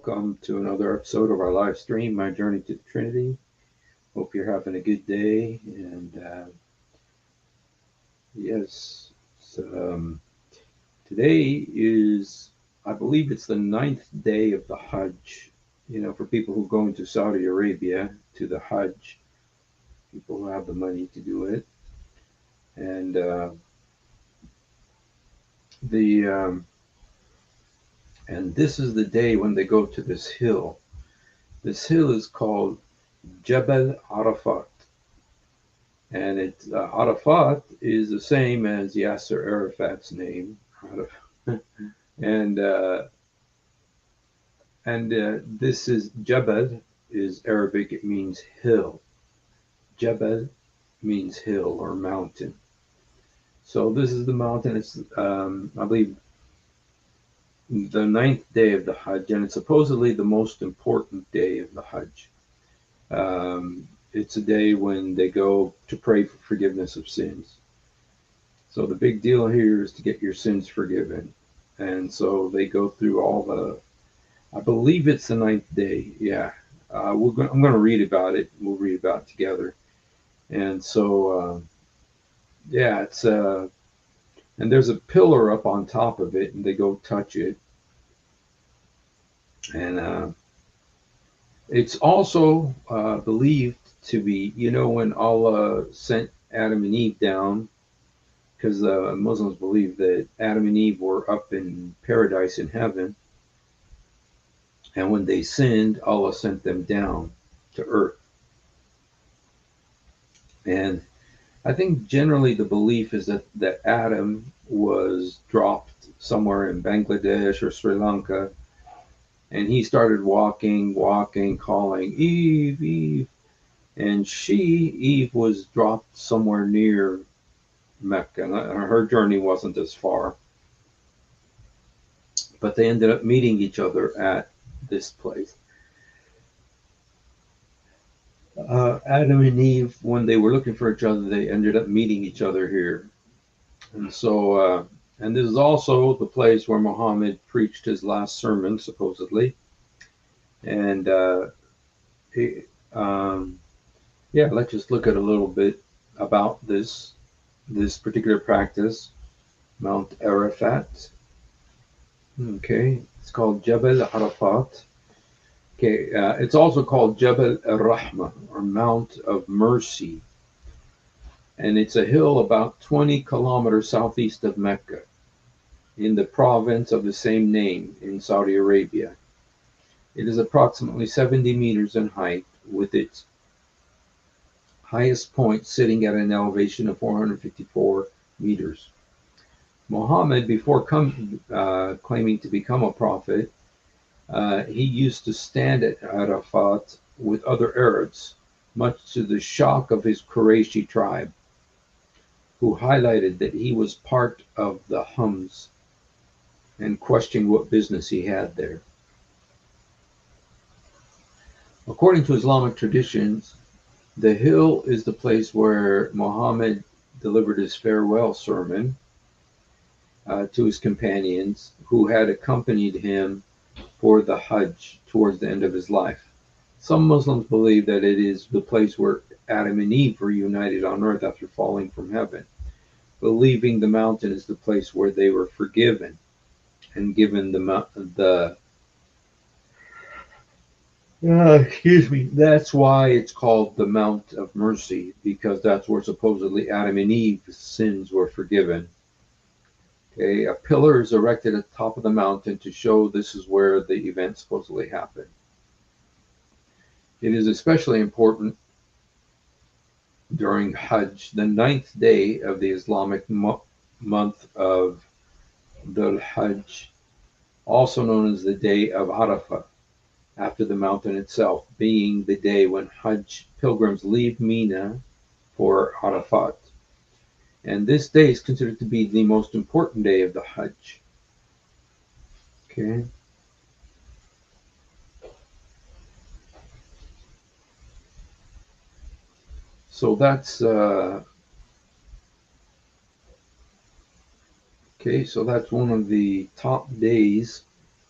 welcome to another episode of our live stream, My Journey to the Trinity. Hope you're having a good day. And yes, so, today is, I believe it's the ninth day of the Hajj. You know, for people who go into Saudi Arabia to the Hajj, people who have the money to do it. And the and this is the day when they go to this hill. This hill is called Jabal Arafat. And Arafat is the same as Yasser Arafat's name, and this is Jabal is Arabic. It means hill. Jabal means hill or mountain. So this is the mountain. It's I believe the ninth day of the Hajj, and it's supposedly the most important day of the Hajj. It's a day when they go to pray for forgiveness of sins. So the big deal here is to get your sins forgiven. And so they go through all I believe it's the ninth day. Yeah. I'm going to read about it. We'll read about it together. And so, yeah, and there's a pillar up on top of it, and they go touch it. And it's also believed to be, when Allah sent Adam and Eve down, because Muslims believe that Adam and Eve were up in paradise in heaven, and when they sinned, Allah sent them down to earth. And I think generally the belief is that Adam was dropped somewhere in Bangladesh or Sri Lanka, and he started walking, calling, Eve, Eve. And Eve was dropped somewhere near Mecca. And her journey wasn't as far. But they ended up meeting each other at this place. Adam and Eve, when they were looking for each other, they ended up meeting each other here. And so, and this is also the place where Muhammad preached his last sermon, supposedly. And yeah, let's just look at a little bit about this particular practice, Mount Arafat. Okay, it's called Jabal Arafat. Okay, it's also called Jabal Ar-Rahma, or Mount of Mercy. And it's a hill about 20 kilometers southeast of Mecca, in the province of the same name in Saudi Arabia. It is approximately 70 meters in height, with its highest point sitting at an elevation of 454 meters. Muhammad, before claiming to become a prophet, he used to stand at Arafat with other Arabs, much to the shock of his Qurayshi tribe, who highlighted that he was part of the Hums and questioned what business he had there. According to Islamic traditions, the hill is the place where Muhammad delivered his farewell sermon to his companions who had accompanied him for the Hajj towards the end of his life. Some Muslims believe that it is the place where Adam and Eve were united on earth after falling from heaven, believing the mountain is the place where they were forgiven and given excuse me. That's why it's called the Mount of Mercy, because that's where supposedly Adam and Eve's sins were forgiven. Okay, a pillar is erected at the top of the mountain to show this is where the event supposedly happened. It is especially important during Hajj, the ninth day of the Islamic month of Dhul Hajj, also known as the day of Arafah, after the mountain itself, being the day when Hajj pilgrims leave Mina for Arafat. And this day is considered to be the most important day of the Hajj. Okay. So that's okay. So that's one of the top days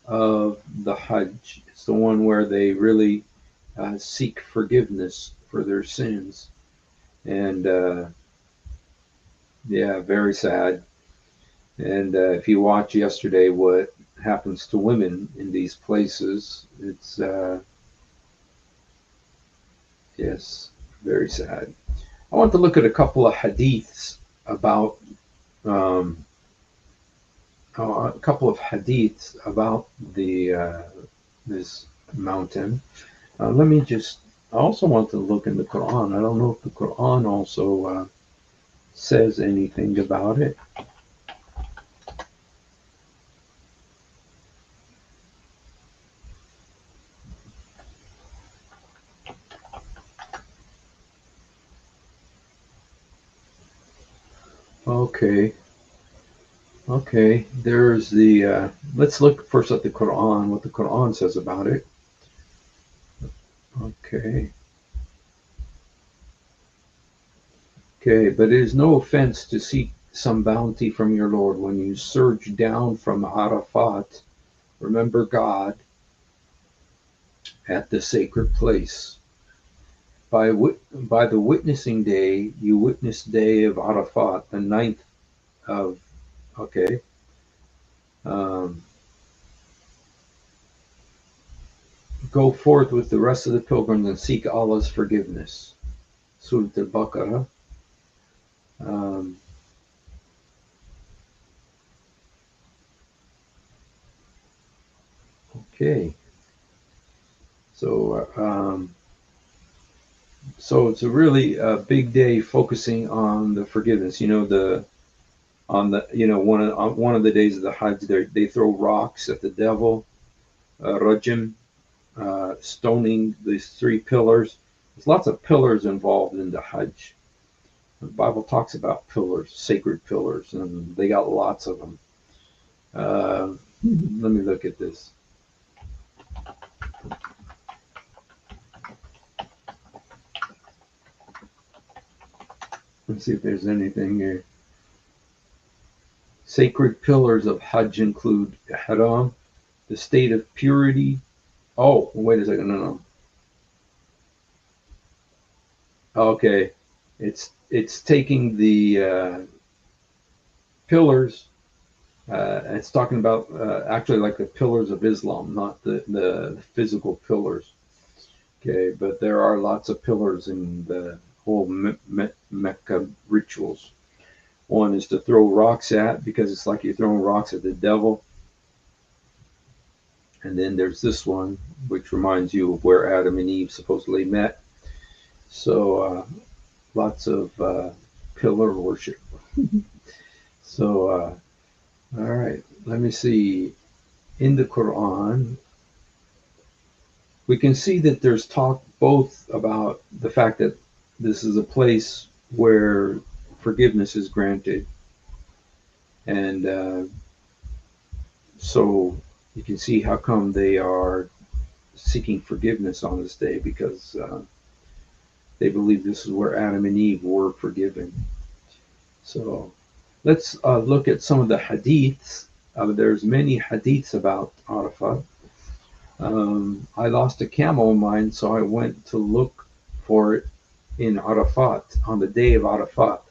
of the Hajj. It's the one where they really seek forgiveness for their sins. And yeah, very sad. And if you watch yesterday what happens to women in these places, it's, yes, very sad. I want to look at a couple of hadiths about um, the this mountain. Let me just. I also want to look in the Quran. I don't know if the Quran also says anything about it. Okay, okay. There's the. Let's look first at the Quran. What the Quran says about it. Okay, okay. But it is no offense to seek some bounty from your Lord when you surge down from Arafat. Remember God at the sacred place. By the witnessing day, you witness day of Arafat, the ninth of, okay, um, go forth with the rest of the pilgrims and seek Allah's forgiveness. Surah Al-Baqarah. Um, okay, so so it's a really big day focusing on the forgiveness. You know, the on the on one of the days of the Hajj, they throw rocks at the devil, rajim, stoning these three pillars. There's lots of pillars involved in the Hajj. The Bible talks about pillars, sacred pillars, and they got lots of them. Let me look at this. Let's see if there's anything here. Sacred pillars of Hajj include Haram, the state of purity. Oh, wait a second. No. Okay, it's taking the pillars. It's talking about actually like the pillars of Islam, not the physical pillars. Okay, but there are lots of pillars in the whole Mecca rituals. One is to throw rocks at, because it's like you're throwing rocks at the devil. And then there's this one, which reminds you of where Adam and Eve supposedly met. So lots of pillar worship. So, all right, let me see. In the Quran, we can see that there's talk both about the fact that this is a place where forgiveness is granted. And so you can see how come they are seeking forgiveness on this day, because they believe this is where Adam and Eve were forgiven. So let's look at some of the hadiths. There's many hadiths about Arafat. I lost a camel of mine, so I went to look for it in Arafat on the day of Arafat.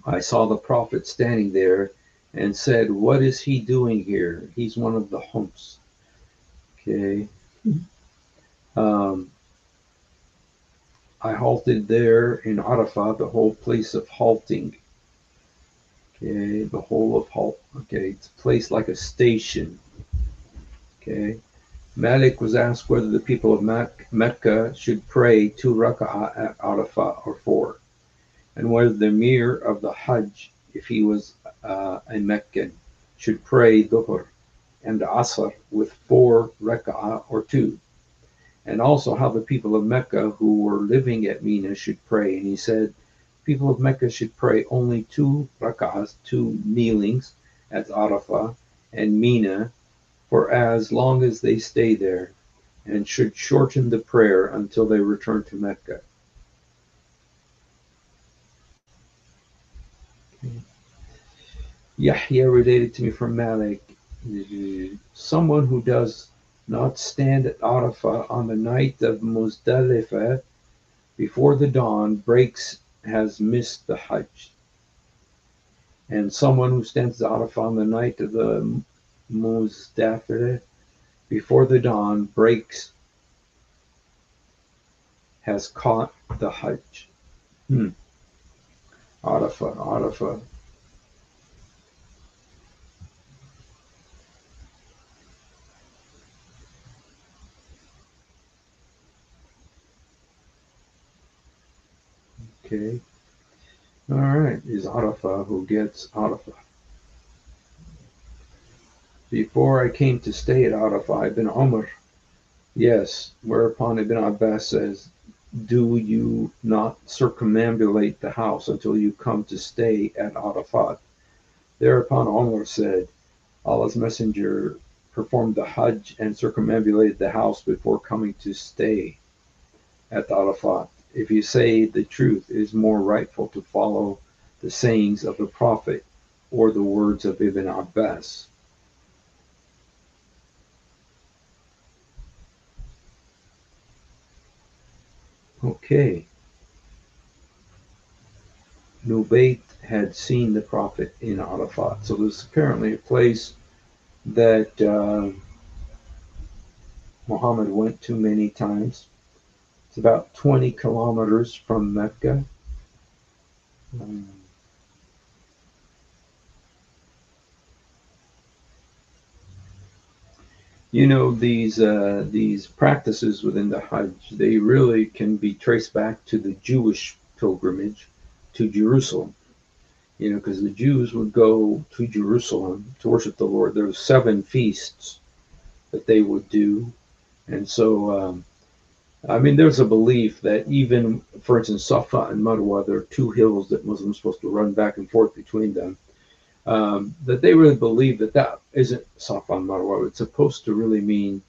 I saw the Prophet standing there and said, "What is he doing here? He's one of the humps." Okay. Um, I halted there in Arafat, the whole place of halting. Okay, the whole of halt. Okay, it's placed like a station. Okay. Malik was asked whether the people of Mecca should pray 2 rak'ah at Arafat or 4, and whether the Emir of the Hajj, if he was a Meccan, should pray Dhuhr and Asr with 4 rak'ah or 2, and also how the people of Mecca who were living at Mina should pray. And he said, people of Mecca should pray only 2 rak'ahs, 2 kneelings at Arafah and Mina for as long as they stay there, and should shorten the prayer until they return to Mecca. Okay. Yahya related to me from Malik. Someone who does not stand at Arafah on the night of Muzdalifah before the dawn breaks has missed the Hajj. And someone who stands at Arafah on the night of the Muzdalifah before the dawn breaks has caught the Hajj. Arafah, Arafah. Okay. All right. Is Arafah who gets Arafah. Before I came to stay at Arafah, Ibn Umar. Yes. Whereupon Ibn Abbas says, do you not circumambulate the house until you come to stay at Arafat? Thereupon Umar said, Allah's Messenger performed the Hajj and circumambulated the house before coming to stay at Arafat. If you say the truth, it is more rightful to follow the sayings of the Prophet or the words of Ibn Abbas. Okay. Nubayt had seen the Prophet in Arafat. So there's apparently a place that Muhammad went to many times. It's about 20 kilometers from Mecca. Um, these practices within the Hajj, they really can be traced back to the Jewish pilgrimage to Jerusalem. Because the Jews would go to Jerusalem to worship the Lord. There were 7 feasts that they would do, and so there's a belief that even, for instance, Safa and Marwa, there are 2 hills that Muslims are supposed to run back and forth between them. That they really believe that isn't Safa and Marwa. It's supposed to really mean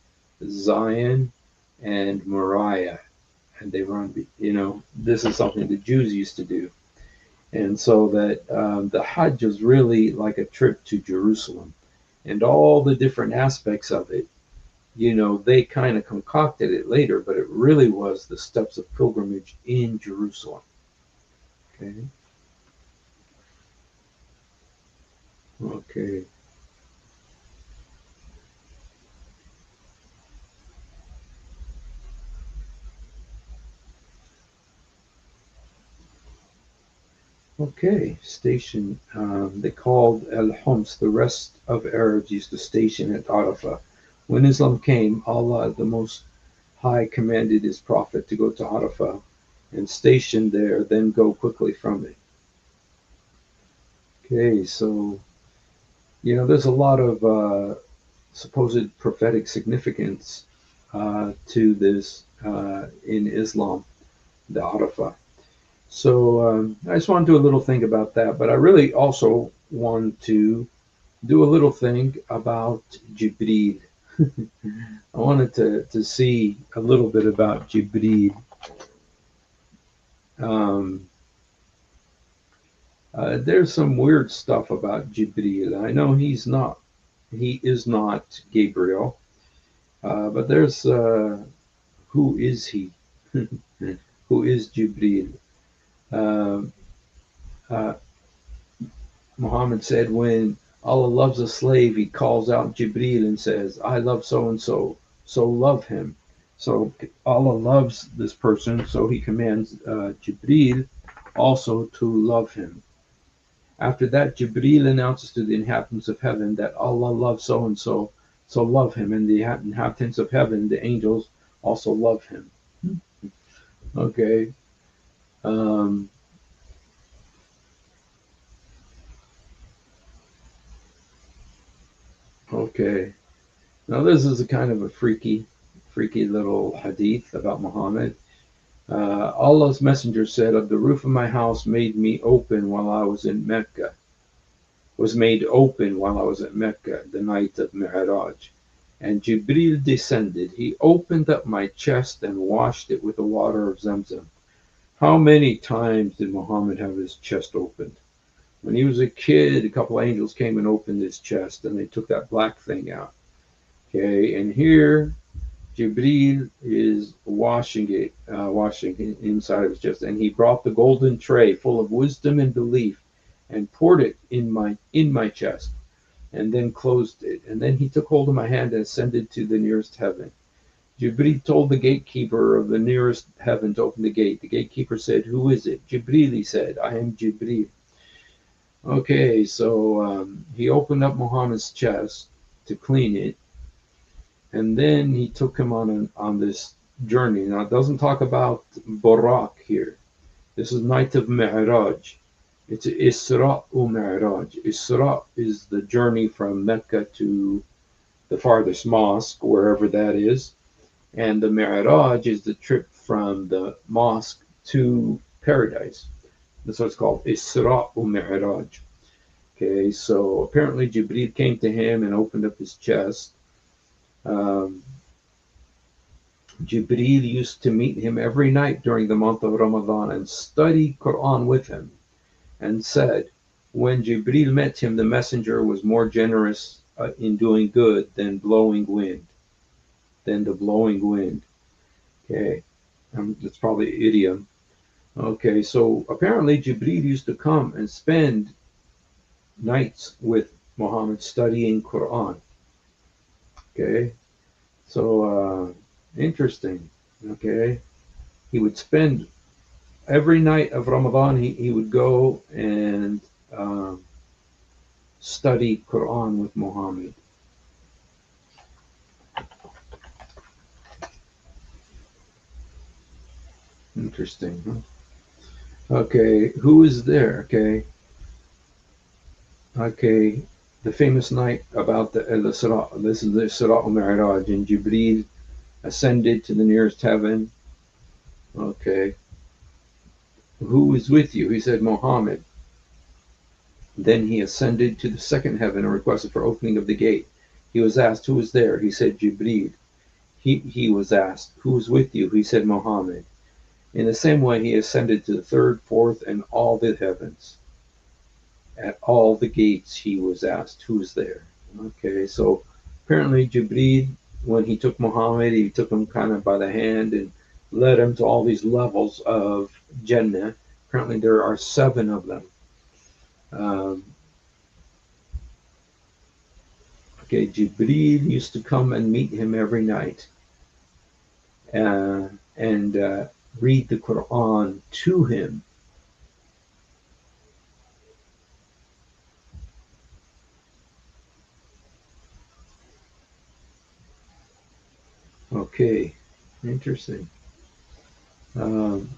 Zion and Moriah, and they run. This is something the Jews used to do, and so that the Hajj is really like a trip to Jerusalem, and all the different aspects of it. They kind of concocted it later, but it really was the steps of pilgrimage in Jerusalem. Okay. Okay. Okay, station. They called El Homs. The rest of Arabs used to station at Arafah. When Islam came, Allah the Most High commanded His Prophet to go to Arafah and station there, then go quickly from it. Okay, so there's a lot of supposed prophetic significance to this in Islam, the Arafah. So I just want to do a little thing about that, but I really also want to do a little thing about Jibreel. I wanted to see a little bit about Jibreel. Um, there's some weird stuff about Jibreel. I know he is not Gabriel, but there's who is he? Who is Jibreel? Uh, uh, Muhammad said, when Allah loves a slave, He calls out Jibreel and says, I love so and so, so love him. So Allah loves this person, so He commands Jibreel also to love him. After that, Jibreel announces to the inhabitants of heaven that Allah loves so and so, so love him. And the inhabitants of heaven, the angels, also love him. Okay. Um, okay. Now this is a kind of a freaky little hadith about Muhammad. Allah's messenger said, "Of the roof of my house made me open while I was in Mecca, was made open while I was at Mecca, the night of Mi'raj. And Jibril descended. He opened up my chest and washed it with the water of Zamzam." How many times did Muhammad have his chest opened? When he was a kid, a couple of angels came and opened his chest, and they took that black thing out. Okay, and here Jibril is washing inside of his chest, and he brought the golden tray full of wisdom and belief, and poured it in my chest, and then closed it. And then he took hold of my hand and ascended to the nearest heaven. Jibril told the gatekeeper of the nearest heaven to open the gate. The gatekeeper said, "Who is it?" "Jibril," he said. "I am Jibril." Okay, so he opened up Muhammad's chest to clean it, and then he took him on this journey. Now, it doesn't talk about Barak here. This is night of Mi'raj. It's Isra u Mi'raj. Isra is the journey from Mecca to the farthest mosque, wherever that is. And the Mi'raj is the trip from the mosque to paradise. That's what it's called, Isra u Mi'raj. Okay, so apparently Jibril came to him and opened up his chest. Um, Jibril used to meet him every night during the month of Ramadan and study Quran with him, and said, when Jibril met him, the messenger was more generous in doing good than the blowing wind. Okay, that's probably idiom. Okay, so apparently Jibril used to come and spend nights with Muhammad studying Quran. Okay, so interesting. Okay, he would spend every night of Ramadan. He would go and um, study Quran with Muhammad. Interesting. Huh? Okay, who is there? Okay, the famous night about the Surah. This is the Surah al-Mi'raj, and Jibreel ascended to the nearest heaven. Okay, who is with you? He said, Muhammad. Then he ascended to the second heaven and requested for opening of the gate. He was asked, who is there? He said, Jibreel. He was asked, who is with you? He said, Muhammad. In the same way, he ascended to the third, fourth, and all the heavens. At all the gates, he was asked, who's there? Okay, so apparently Jibreel, when he took Muhammad, he took him kind of by the hand and led him to all these levels of Jannah. Apparently there are 7 of them. Um, okay, Jibreel used to come and meet him every night and read the Quran to him. Okay, interesting. Um,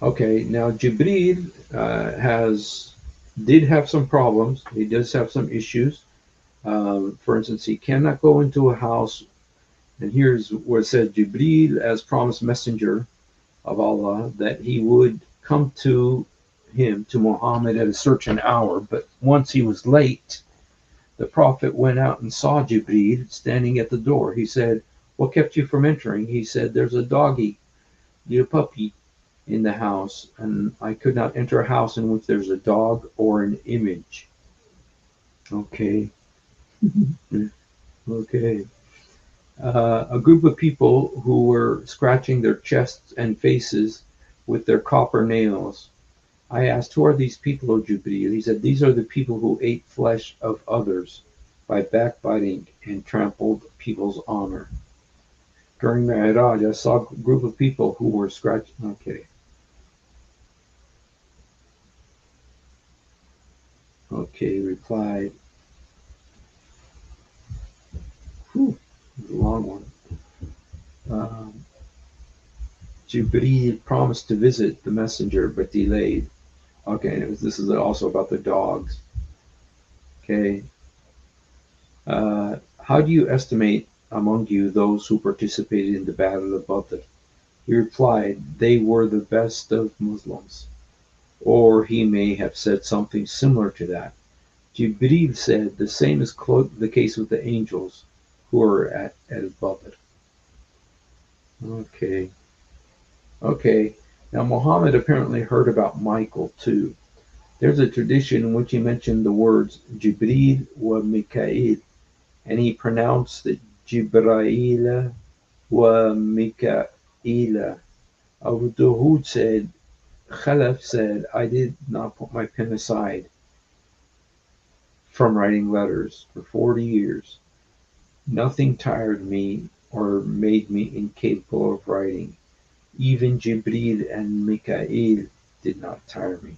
okay, now Jibreel did have some problems. He does have some issues. For instance, he cannot go into a house. And here's where it says Jibreel, as promised messenger of Allah, that he would come to him, to Muhammad, at a certain hour. But once he was late, the Prophet went out and saw Jibreel standing at the door. He said, "What kept you from entering?" He said, "There's a doggy, a puppy, in the house, and I could not enter a house in which there's a dog or an image." Okay. Okay. A group of people who were scratching their chests and faces with their copper nails. I asked, "Who are these people, O Jibreel?" He said, "These are the people who ate flesh of others by backbiting and trampled people's honor." During Mi'raj, I saw a group of people who were scratching. Okay. Okay, replied. Whew, a long one. Um, Jibreel promised to visit the messenger, but delayed. Okay, this is also about the dogs. Okay. How do you estimate among you those who participated in the Battle of Badr? He replied, they were the best of Muslims. Or he may have said something similar to that. Jibreel said, the same is the case with the angels who are at Badr. Okay. Now Muhammad apparently heard about Michael too. There's a tradition in which he mentioned the words Jibril wa Mikael, and he pronounced it Jibraila wa Mikaela. Abu Dawood said, Khalaf said, I did not put my pen aside from writing letters for 40 years. Nothing tired me or made me incapable of writing. Even Jibril and Mikael did not tire me.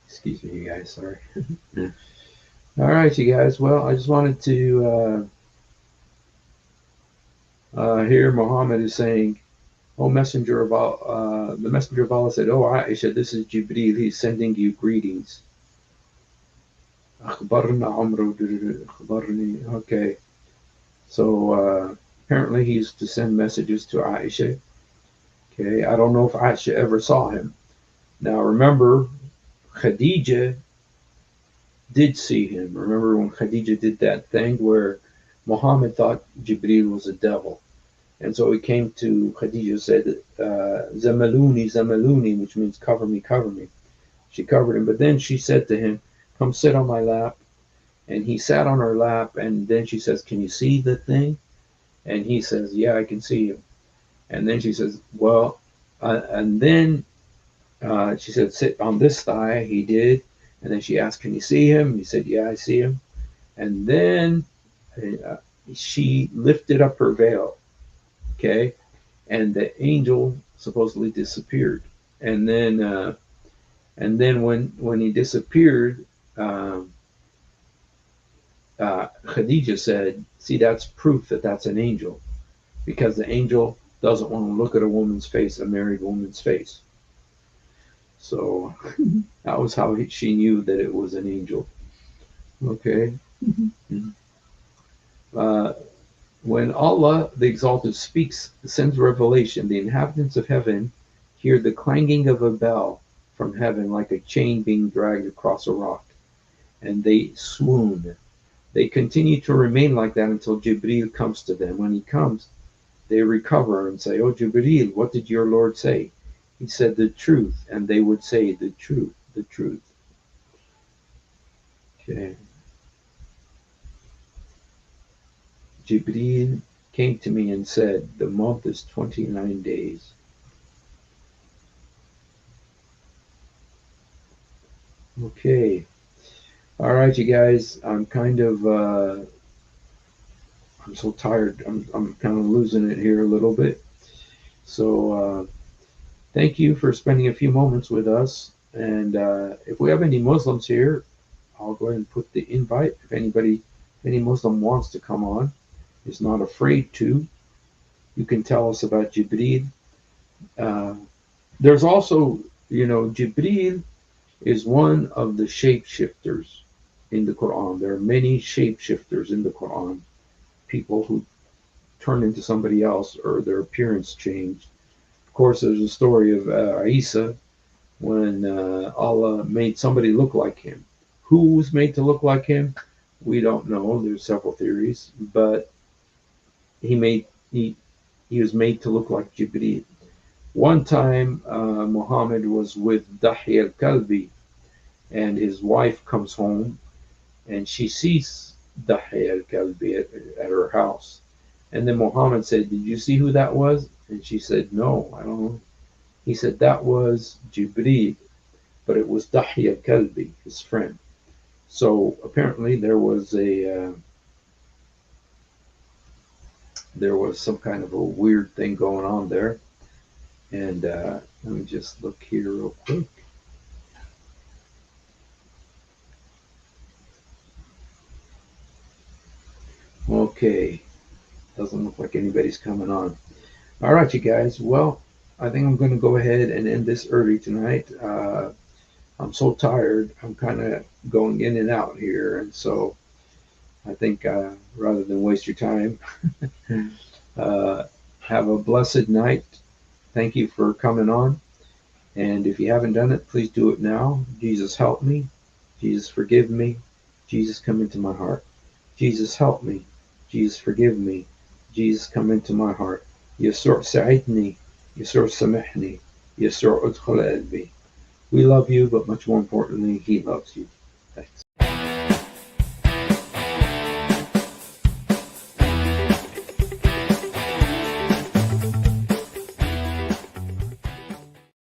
Excuse me, you guys. Sorry. All right, you guys. Well, I just wanted to hear Muhammad is saying, "Oh, messenger of Allah." The messenger of Allah said, "Oh, Aisha, this is Jibril. He's sending you greetings." أخبرنا عمرو. أخبرني. Okay, so apparently he's to send messages to Aisha. Okay, I don't know if Aisha ever saw him. Now remember, Khadija did see him. Remember when Khadija did that thing where Muhammad thought Jibril was a devil. And so he came to Khadija and said, Zamaluni, Zamaluni, which means cover me, cover me. She covered him. But then she said to him, come sit on my lap. And he sat on her lap. And then she says, can you see the thing? And he says, yeah, I can see him. And then she says, well, and then she said, sit on this thigh. He did. And then she asked, can you see him? He said, yeah, I see him. And then uh, she lifted up her veil. Okay. And the angel supposedly disappeared. And then when he disappeared, Khadija said, see, that's proof that that's an angel, because the angel doesn't want to look at a woman's face, a married woman's face. So that was how she knew that it was an angel. Okay. Uh, when Allah the Exalted speaks, sends revelation, the inhabitants of heaven hear the clanging of a bell from heaven like a chain being dragged across a rock, and they swoon. They continue to remain like that until Jibril comes to them. When he comes, they recover and say, oh, Jibril, what did your Lord say? He said the truth, and they would say the truth, the truth. Okay. Jibril came to me and said, the month is 29 days. Okay. All right, you guys. I'm so tired. I'm kind of losing it here a little bit. So thank you for spending a few moments with us. And if we have any Muslims here, I'll go ahead and put the invite. If any Muslim wants to come on, is not afraid to, you can tell us about Jibril. Uh, there's also, Jibril is one of the shapeshifters in the Quran. There are many shapeshifters in the Quran, people who turn into somebody else or their appearance changed. Of course, there's a story of Isa when Allah made somebody look like him. Who was made to look like him? We don't know. There's several theories, but he was made to look like Jibreel. One time, Muhammad was with Dahi al-Kalbi, and his wife comes home, and she sees Dahi al-Kalbi at her house. And then Muhammad said, did you see who that was? And she said, no, I don't know. He said, that was Jibreel, but it was Dahi al-Kalbi, his friend. So apparently there was some kind of a weird thing going on there. And let me just look here real quick. Okay, doesn't look like anybody's coming on. All right, you guys. Well, I think I'm going to go ahead and end this early tonight. I'm so tired. I'm kind of going in and out here, and so I think rather than waste your time, have a blessed night. Thank you for coming on. And if you haven't done it, please do it now. Jesus help me. Jesus forgive me. Jesus, come into my heart. Jesus, help me. Jesus, forgive me. Jesus, come into my heart. يسوع ساعدني. يسوع سامحني. يسوع ادخل قلبي. We love you, but much more importantly, he loves you. Thanks.